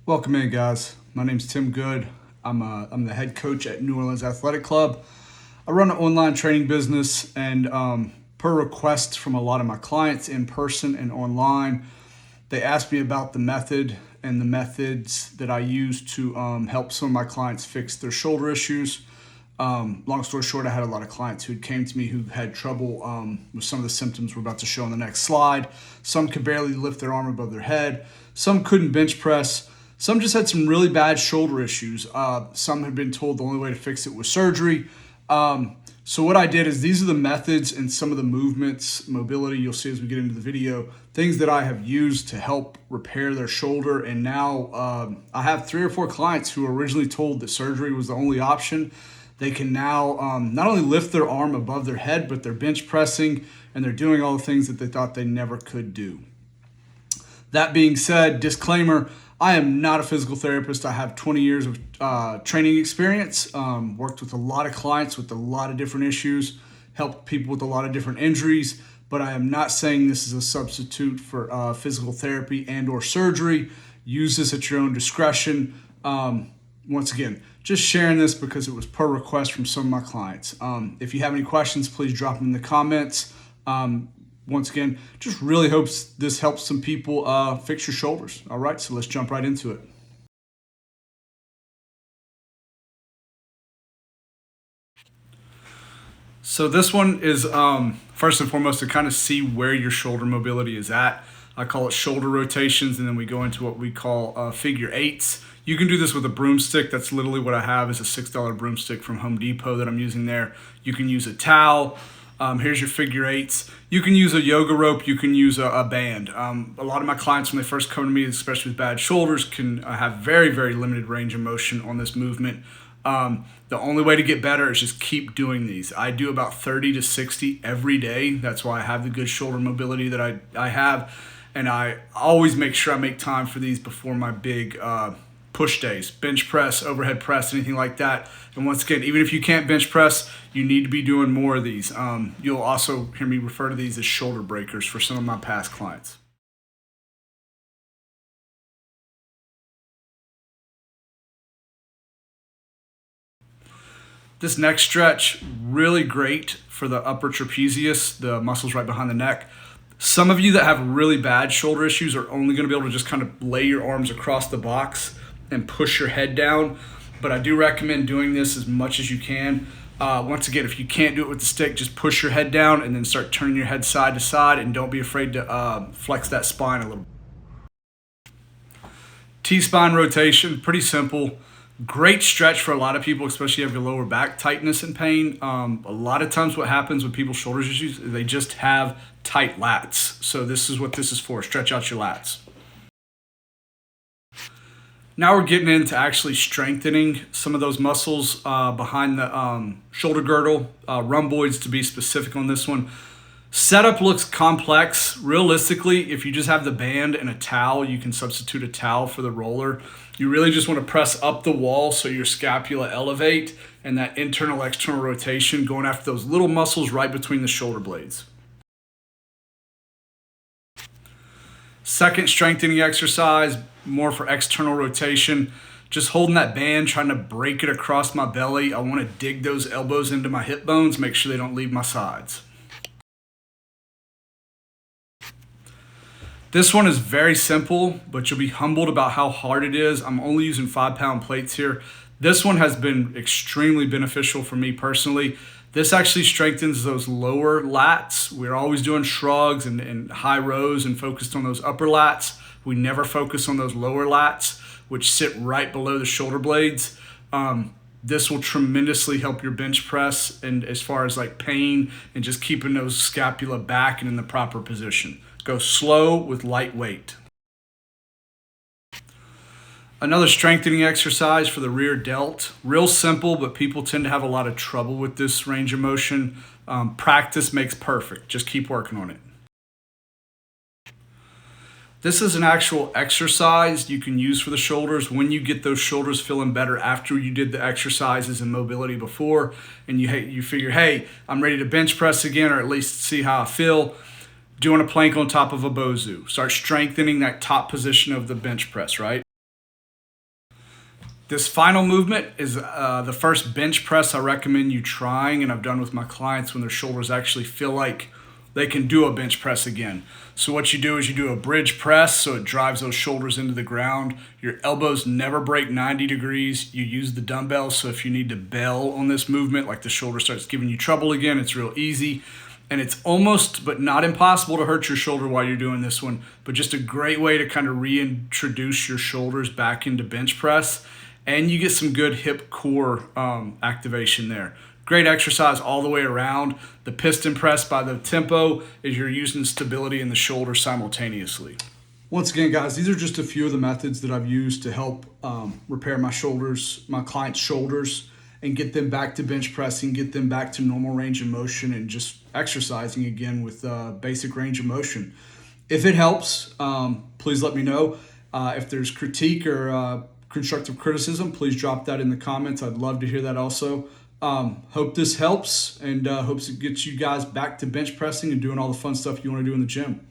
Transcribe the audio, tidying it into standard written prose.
Welcome in, guys. My name's Tim Good. I'm the head coach at New Orleans Athletic Club. I run an online training business, and per request from a lot of my clients in person and online, they asked me about the method and the methods that I use to help some of my clients fix their shoulder issues. Long story short, I had a lot of clients who came to me who had trouble with some of the symptoms we're about to show on the next slide. Some could barely lift their arm above their head. Some couldn't bench press. Some just had some really bad shoulder issues. Some had been told the only way to fix it was surgery. So what I did is these are the methods and some of the movements, mobility, you'll see as we get into the video, things that I have used to help repair their shoulder. And now I have 3 or 4 clients who were originally told that surgery was the only option. They can now not only lift their arm above their head, but they're bench pressing and they're doing all the things that they thought they never could do. That being said, disclaimer, I am not a physical therapist. I have 20 years of training experience, worked with a lot of clients with a lot of different issues, helped people with a lot of different injuries, but I am not saying this is a substitute for physical therapy and or surgery. Use this at your own discretion. Once again, just sharing this because it was per request from some of my clients. If you have any questions, please drop them in the comments. Once again, just really hopes this helps some people fix your shoulders. All right, so let's jump right into it. So this one is first and foremost to kind of see where your shoulder mobility is at. I call it shoulder rotations, and then we go into what we call figure eights. You can do this with a broomstick. That's literally what I have, is a $6 broomstick from Home Depot that I'm using there. You can use a towel. Here's your figure eights. You can use a yoga rope. You can use a band. A lot of my clients, when they first come to me, especially with bad shoulders, can have very, very limited range of motion on this movement. The only way to get better is just keep doing these. I do about 30 to 60 every day. That's why I have the good shoulder mobility that I have. And I always make sure I make time for these before my big push days, bench press, overhead press, anything like that. And once again, even if you can't bench press, you need to be doing more of these. You'll also hear me refer to these as shoulder breakers for some of my past clients. This next stretch, really great for the upper trapezius, the muscles right behind the neck. Some of you that have really bad shoulder issues are only going to be able to just kind of lay your arms across the box and push your head down. But I do recommend doing this as much as you can. Once again, if you can't do it with the stick, just push your head down and then start turning your head side to side, and don't be afraid to flex that spine a little. T-spine rotation, pretty simple. Great stretch for a lot of people, especially if you have your lower back tightness and pain. A lot of times what happens with people's shoulder issues is they just have tight lats. So this is what this is for, stretch out your lats. Now we're getting into actually strengthening some of those muscles behind the shoulder girdle, rhomboids to be specific on this one. Setup looks complex. Realistically, if you just have the band and a towel, you can substitute a towel for the roller. You really just want to press up the wall so your scapula elevate, and that internal external rotation going after those little muscles right between the shoulder blades. Second strengthening exercise, more for external rotation. Just holding that band, trying to break it across my belly. I want to dig those elbows into my hip bones, make sure they don't leave my sides. This one is very simple, but you'll be humbled about how hard it is. I'm only using 5-pound plates here. This one has been extremely beneficial for me personally. This actually strengthens those lower lats. We're always doing shrugs and high rows and focused on those upper lats. We never focus on those lower lats, which sit right below the shoulder blades. This will tremendously help your bench press, and as far as like pain and just keeping those scapula back and in the proper position. Go slow with light weight. Another strengthening exercise for the rear delt. Real simple, but people tend to have a lot of trouble with this range of motion. Practice makes perfect. Just keep working on it. This is an actual exercise you can use for the shoulders when you get those shoulders feeling better after you did the exercises and mobility before, and you figure, hey, I'm ready to bench press again, or at least see how I feel. Doing a plank on top of a bozu. Start strengthening that top position of the bench press, right? This final movement is the first bench press I recommend you trying, and I've done with my clients when their shoulders actually feel like they can do a bench press again. So what you do is you do a bridge press, so it drives those shoulders into the ground. Your elbows never break 90 degrees. You use the dumbbells, so if you need to bail on this movement, like the shoulder starts giving you trouble again, it's real easy. And it's almost, but not impossible, to hurt your shoulder while you're doing this one, but just a great way to kind of reintroduce your shoulders back into bench press. And you get some good hip core activation there. Great exercise all the way around. The piston press by the tempo is you're using stability in the shoulder simultaneously. Once again, guys, these are just a few of the methods that I've used to help repair my shoulders, my clients' shoulders, and get them back to bench pressing, get them back to normal range of motion, and just exercising again with basic range of motion. If it helps, please let me know. If there's critique or constructive criticism, please drop that in the comments. I'd love to hear that also. Hope this helps, and hopes it gets you guys back to bench pressing and doing all the fun stuff you want to do in the gym.